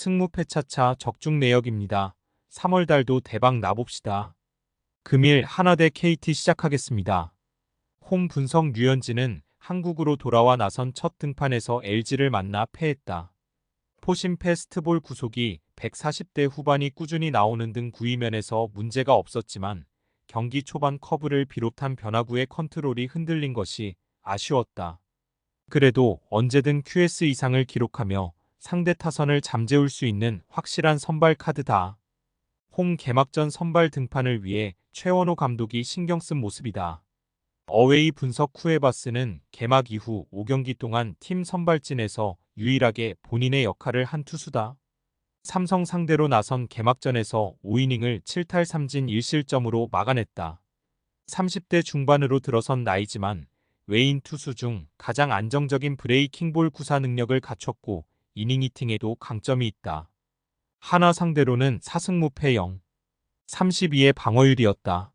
승무패차차 적중 내역입니다. 3월 달도 대박 나봅시다. 금일 하나 대 KT 시작하겠습니다. 홈 분석 류현진은 한국으로 돌아와 나선 첫 등판에서 LG를 만나 패했다. 포심 패스트볼 구속이 140대 후반이 꾸준히 나오는 등 구위면에서 문제가 없었지만 경기 초반 커브를 비롯한 변화구의 컨트롤이 흔들린 것이 아쉬웠다. 그래도 언제든 QS 이상을 기록하며 상대 타선을 잠재울 수 있는 확실한 선발 카드다. 홈 개막전 선발 등판을 위해 최원호 감독이 신경 쓴 모습이다. 어웨이 분석 쿠에바스는 개막 이후 5경기 동안 팀 선발진에서 유일하게 본인의 역할을 한 투수다. 삼성 상대로 나선 개막전에서 5이닝을 7탈 3진 1실점으로 막아냈다. 30대 중반으로 들어선 나이지만 외인 투수 중 가장 안정적인 브레이킹볼 구사 능력을 갖췄고 이닝 히팅에도 강점이 있다. 하나 상대로는 4승무패 0, 32의 방어율이었다.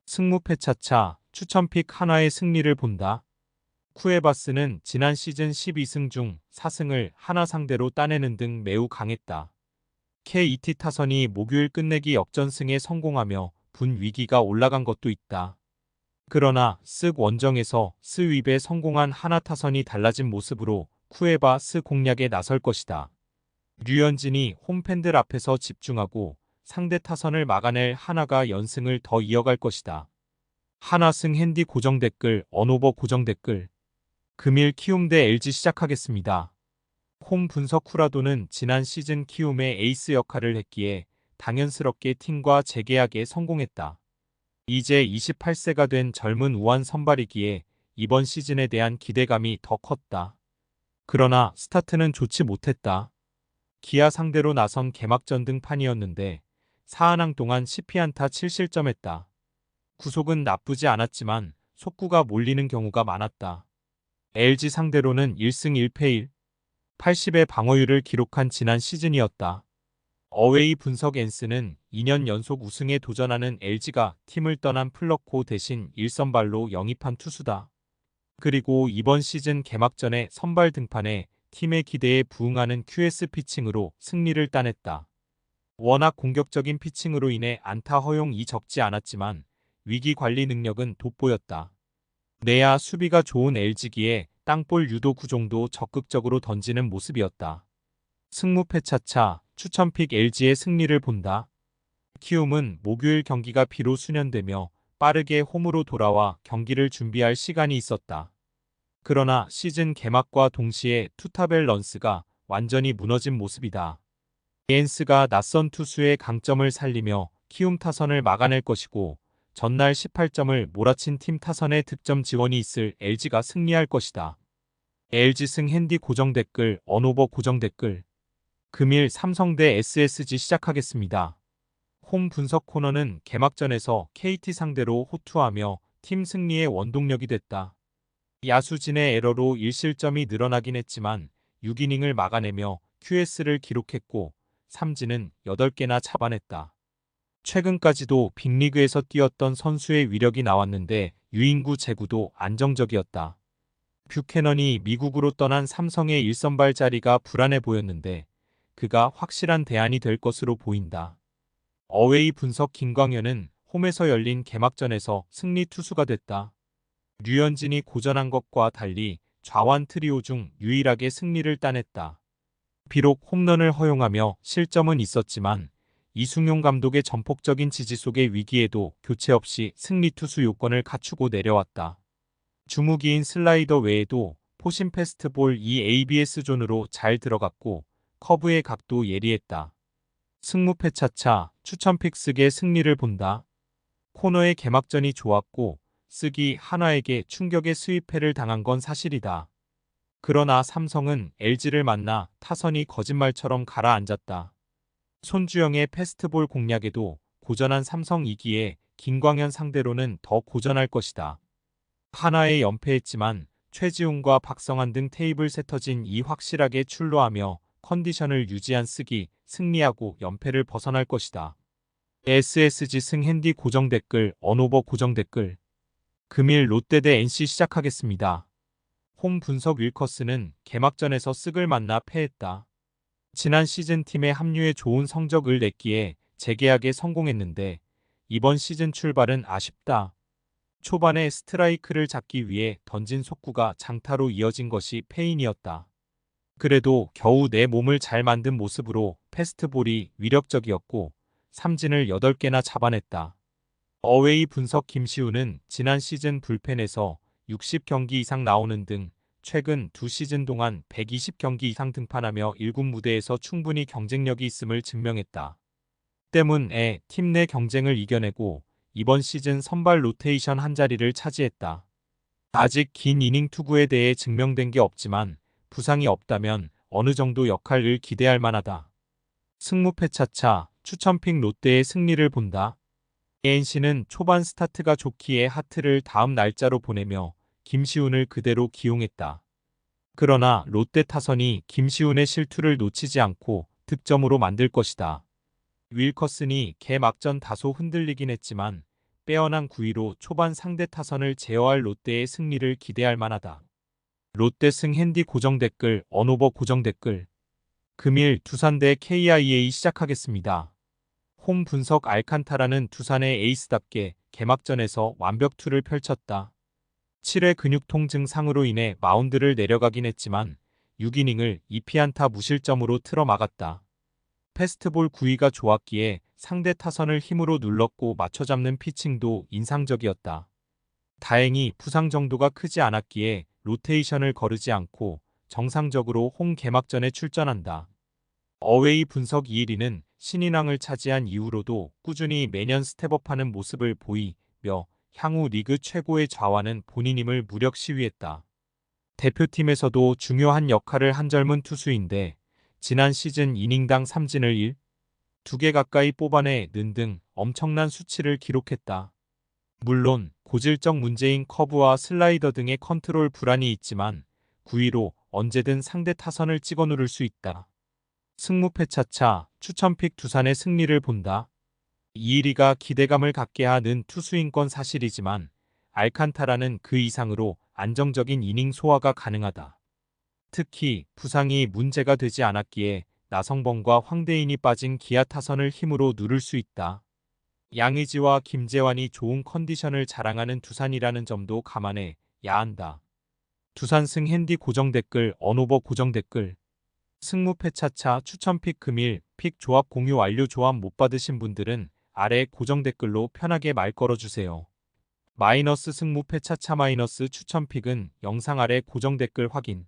승무패차차 추천픽 하나의 승리를 본다. 쿠에바스는 지난 시즌 12승 중 4승을 하나 상대로 따내는 등 매우 강했다. KT 타선이 목요일 끝내기 역전승에 성공하며 분 위기가 올라간 것도 있다. 그러나 쓱 원정에서 스윕에 성공한 하나 타선이 달라진 모습으로 쿠에바스 공략에 나설 것이다. 류현진이 홈팬들 앞에서 집중하고 상대 타선을 막아낼 하나가 연승을 더 이어갈 것이다. 하나승 핸디 고정 댓글 언오버 고정 댓글 금일 키움 대 LG 시작하겠습니다. 홈 분석 쿠라도는 지난 시즌 키움의 에이스 역할을 했기에 당연스럽게 팀과 재계약에 성공했다. 이제 28세가 된 젊은 우완 선발이기에 이번 시즌에 대한 기대감이 더 컸다. 그러나 스타트는 좋지 못했다. 기아 상대로 나선 개막전 등판이었는데 4안왕 동안 10피안타 7실점했다. 구속은 나쁘지 않았지만 속구가 몰리는 경우가 많았다. LG 상대로는 1승 1패 1, 80의 방어율을 기록한 지난 시즌이었다. 어웨이 분석 엔스는 2년 연속 우승에 도전하는 LG가 팀을 떠난 플럭코 대신 1선발로 영입한 투수다. 그리고 이번 시즌 개막전에 선발 등판해 팀의 기대에 부응하는 QS 피칭으로 승리를 따냈다. 워낙 공격적인 피칭으로 인해 안타 허용이 적지 않았지만 위기 관리 능력은 돋보였다. 내야 수비가 좋은 LG기에 땅볼 유도 구종도 적극적으로 던지는 모습이었다. 승무패차차 추천픽 LG의 승리를 본다. 키움은 목요일 경기가 비로 수년되며 빠르게 홈으로 돌아와 경기를 준비할 시간이 있었다. 그러나 시즌 개막과 동시에 투타 밸런스가 완전히 무너진 모습이다. 엔스가 낯선 투수의 강점을 살리며 키움 타선을 막아낼 것이고 전날 18점을 몰아친 팀 타선의 득점 지원이 있을 LG가 승리할 것이다. LG승 핸디 고정 댓글 언오버 고정 댓글 금일 삼성 대 SSG 시작하겠습니다. 홈 분석 코너는 개막전에서 KT 상대로 호투하며 팀 승리의 원동력이 됐다. 야수진의 에러로 1실점이 늘어나긴 했지만 6이닝을 막아내며 QS를 기록했고 삼진은 8개나 잡아냈다. 최근까지도 빅리그에서 뛰었던 선수의 위력이 나왔는데 유인구 제구도 안정적이었다. 뷰캐넌이 미국으로 떠난 삼성의 1선발 자리가 불안해 보였는데 그가 확실한 대안이 될 것으로 보인다. 어웨이 분석 김광현은 홈에서 열린 개막전에서 승리 투수가 됐다. 류현진이 고전한 것과 달리 좌완 트리오 중 유일하게 승리를 따냈다. 비록 홈런을 허용하며 실점은 있었지만 이승용 감독의 전폭적인 지지 속의 위기에도 교체 없이 승리 투수 요건을 갖추고 내려왔다. 주무기인 슬라이더 외에도 포심 패스트볼 ABS 존으로 잘 들어갔고 커브의 각도 예리했다. 승무패차차 추천픽 쓰기의 승리를 본다. 코너의 개막전이 좋았고 쓰기 하나에게 충격의 수입패를 당한 건 사실이다. 그러나 삼성은 LG를 만나 타선이 거짓말처럼 가라앉았다. 손주영의 패스트볼 공략에도 고전한 삼성 이기에 김광현 상대로는 더 고전할 것이다. 하나에 연패했지만 최지훈과 박성환 등 테이블 세터진 이 확실하게 출루하며 컨디션을 유지한 쓰기 승리하고 연패를 벗어날 것이다. SSG 승 핸디 고정 댓글 언오버 고정 댓글 금일 롯데 대 NC 시작하겠습니다. 홈 분석 윌커스는 개막전에서 쓱을 만나 패했다. 지난 시즌 팀에 합류해 좋은 성적을 냈기에 재계약에 성공했는데 이번 시즌 출발은 아쉽다. 초반에 스트라이크를 잡기 위해 던진 속구가 장타로 이어진 것이 패인이었다. 그래도 겨우 내 몸을 잘 만든 모습으로 패스트볼이 위력적이었고 삼진을 8개나 잡아냈다. 어웨이 분석 김시우는 지난 시즌 불펜에서 60경기 이상 나오는 등 최근 2시즌 동안 120경기 이상 등판하며 1군 무대에서 충분히 경쟁력이 있음을 증명했다. 때문에 팀 내 경쟁을 이겨내고 이번 시즌 선발 로테이션 한 자리를 차지했다. 아직 긴 이닝 투구에 대해 증명된 게 없지만 부상이 없다면 어느 정도 역할을 기대할 만하다. 승무패 차차 추천픽 롯데의 승리를 본다. NC는 초반 스타트가 좋기에 하트를 다음 날짜로 보내며 김시훈을 그대로 기용했다. 그러나 롯데 타선이 김시훈의 실투를 놓치지 않고 득점으로 만들 것이다. 윌커슨이 개막전 다소 흔들리긴 했지만 빼어난 구위로 초반 상대 타선을 제어할 롯데의 승리를 기대할 만하다. 롯데 승 핸디 고정 댓글 언오버 고정 댓글 금일 두산 대 KIA 시작하겠습니다. 홈 분석 알칸타라는 두산의 에이스답게 개막전에서 완벽투를 펼쳤다. 7회 근육통 증상으로 인해 마운드를 내려가긴 했지만 6이닝을 2피안타 무실점으로 틀어 막았다. 패스트볼 구위가 좋았기에 상대 타선을 힘으로 눌렀고 맞춰잡는 피칭도 인상적이었다. 다행히 부상 정도가 크지 않았기에 로테이션을 거르지 않고 정상적으로 홈 개막전에 출전한다. 어웨이 분석 212는 신인왕을 차지한 이후로도 꾸준히 매년 스텝업하는 모습을 보이며 향후 리그 최고의 좌완은 본인임을 무력 시위했다. 대표팀에서도 중요한 역할을 한 젊은 투수인데 지난 시즌 이닝당 삼진을 1, 2개 가까이 뽑아내는 등 엄청난 수치를 기록했다. 물론 고질적 문제인 커브와 슬라이더 등의 컨트롤 불안이 있지만 9위로 언제든 상대 타선을 찍어 누를 수 있다. 승무패 차차 추천픽 두산의 승리를 본다. 이일이가 기대감을 갖게 하는 투수인 건 사실이지만 알칸타라는 그 이상으로 안정적인 이닝 소화가 가능하다. 특히 부상이 문제가 되지 않았기에 나성범과 황대인이 빠진 기아 타선을 힘으로 누를 수 있다. 양의지와 김재환이 좋은 컨디션을 자랑하는 두산이라는 점도 감안해야 한다. 두산승 핸디 고정 댓글 언오버 고정 댓글 승무패 차차 추천픽 금일 픽 조합 공유 완료. 조합 못 받으신 분들은 아래 고정 댓글로 편하게 말 걸어주세요. 마이너스 승무패 차차 마이너스 추천픽은 영상 아래 고정 댓글 확인.